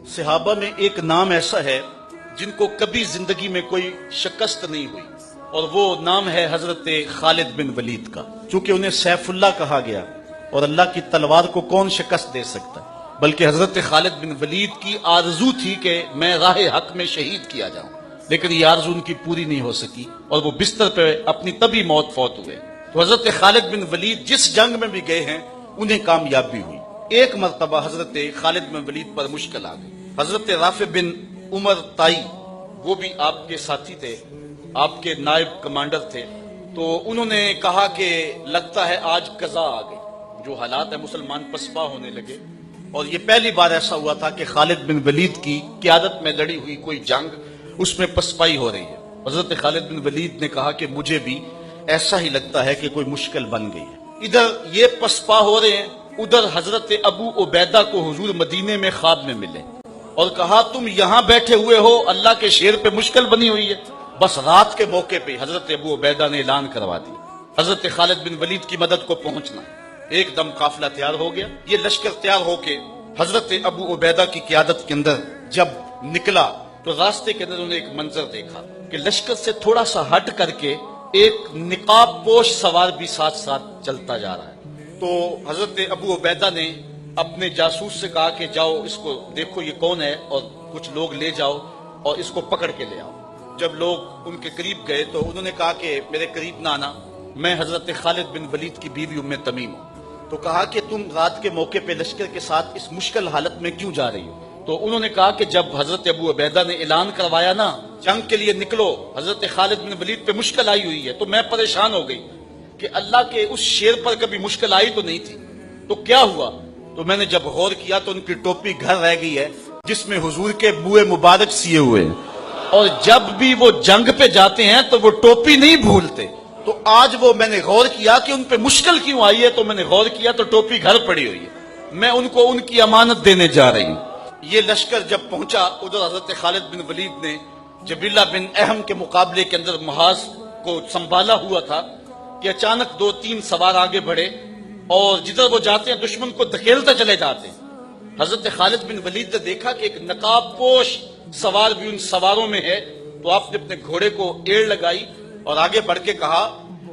صحابہ میں ایک نام ایسا ہے جن کو کبھی زندگی میں کوئی شکست نہیں ہوئی، اور وہ نام ہے حضرت خالد بن ولید کا۔ چونکہ انہیں سیف اللہ کہا گیا، اور اللہ کی تلوار کو کون شکست دے سکتا، بلکہ حضرت خالد بن ولید کی آرزو تھی کہ میں راہ حق میں شہید کیا جاؤں، لیکن یہ آرزو ان کی پوری نہیں ہو سکی، اور وہ بستر پہ اپنی طبی موت فوت ہوئے۔ تو حضرت خالد بن ولید جس جنگ میں بھی گئے ہیں انہیں کامیابی ہوئی۔ ایک مرتبہ حضرت خالد بن ولید پر مشکل آ گئی۔ حضرت رافع بن عمر طائی، وہ بھی آپ کے ساتھی تھے، آپ کے نائب کمانڈر تھے، تو انہوں نے کہا کہ لگتا ہے آج قضا آ گئی، جو حالات ہیں مسلمان پسپا ہونے لگے، اور یہ پہلی بار ایسا ہوا تھا کہ خالد بن ولید کی قیادت میں لڑی ہوئی کوئی جنگ اس میں پسپائی ہو رہی ہے۔ حضرت خالد بن ولید نے کہا کہ مجھے بھی ایسا ہی لگتا ہے کہ کوئی مشکل بن گئی ہے۔ ادھر یہ پسپا ہو رہے ہیں، ادھر حضرت ابو عبیدہ کو حضور مدینے میں خواب میں ملے اور کہا تم یہاں بیٹھے ہوئے ہو، اللہ کے شیر پہ مشکل بنی ہوئی ہے۔ بس رات کے موقع پہ حضرت ابو عبیدہ نے اعلان کروا دیا حضرت خالد بن ولید کی مدد کو پہنچنا۔ ایک دم قافلہ تیار ہو گیا، یہ لشکر تیار ہو کے حضرت ابو عبیدہ کی قیادت کے اندر جب نکلا تو راستے کے اندر انہوں نے ایک منظر دیکھا کہ لشکر سے تھوڑا سا ہٹ کر کے ایک نقاب پوش سوار بھی ساتھ ساتھ چلتا جا رہا ہے۔ تو حضرت ابو عبیدہ نے اپنے جاسوس سے کہا کہ جاؤ اس کو دیکھو یہ کون ہے، اور کچھ لوگ لے جاؤ اور اس کو پکڑ کے لے آؤ۔ جب لوگ ان کے قریب گئے تو انہوں نے کہا کہ میرے قریب نہ آنا، میں حضرت خالد بن ولید کی بیوی ام تمیم ہوں۔ تو کہا کہ تم رات کے موقع پہ لشکر کے ساتھ اس مشکل حالت میں کیوں جا رہی ہو؟ تو انہوں نے کہا کہ جب حضرت ابو عبیدہ نے اعلان کروایا نا جنگ کے لیے نکلو، حضرت خالد بن ولید پہ مشکل آئی ہوئی ہے، تو میں پریشان ہو گئی کہ اللہ کے اس شیر پر کبھی مشکل آئی تو نہیں تھی، تو کیا ہوا؟ تو میں نے جب غور کیا تو ان کی ٹوپی گھر رہ گئی ہے جس میں حضور کے بوئے مبارک سیے ہوئے ہیں، اور جب بھی وہ جنگ پہ جاتے ہیں تو وہ ٹوپی نہیں بھولتے۔ تو آج وہ میں نے غور کیا کہ ان پہ مشکل کیوں آئی ہے، تو میں نے غور کیا تو ٹوپی گھر پڑی ہوئی ہے، میں ان کو ان کی امانت دینے جا رہی ہوں۔ یہ لشکر جب پہنچا ادھر حضرت خالد بن ولید نے جبیلہ بن اہم کے مقابلے کے اندر محاذ کو سنبھالا ہوا تھا کہ اچانک دو تین سوار آگے بڑھے، اور جدھر وہ جاتے ہیں دشمن کو دھکیلتے چلے جاتے ہیں۔ حضرت خالد بن ولید نے دیکھا کہ ایک نقاب پوش سوار بھی ان سواروں میں ہے، تو آپ نے اپنے گھوڑے کو ایڑ لگائی اور آگے بڑھ کے کہا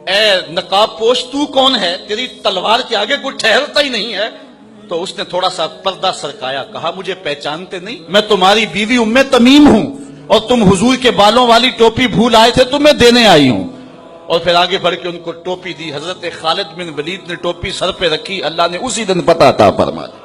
اے نقاب پوش تو کون ہے؟ تیری تلوار کے آگے کوئی ٹھہرتا ہی نہیں ہے۔ تو اس نے تھوڑا سا پردہ سرکایا، کہا مجھے پہچانتے نہیں؟ میں تمہاری بیوی ام تمیم ہوں، اور تم حضور کے بالوں والی ٹوپی بھول آئے تھے، تمہیں دینے آئی ہوں۔ اور پھر آگے بڑھ کے ان کو ٹوپی دی۔ حضرت خالد بن ولید نے ٹوپی سر پہ رکھی، اللہ نے اسی دن پتہ عطا فرمایا۔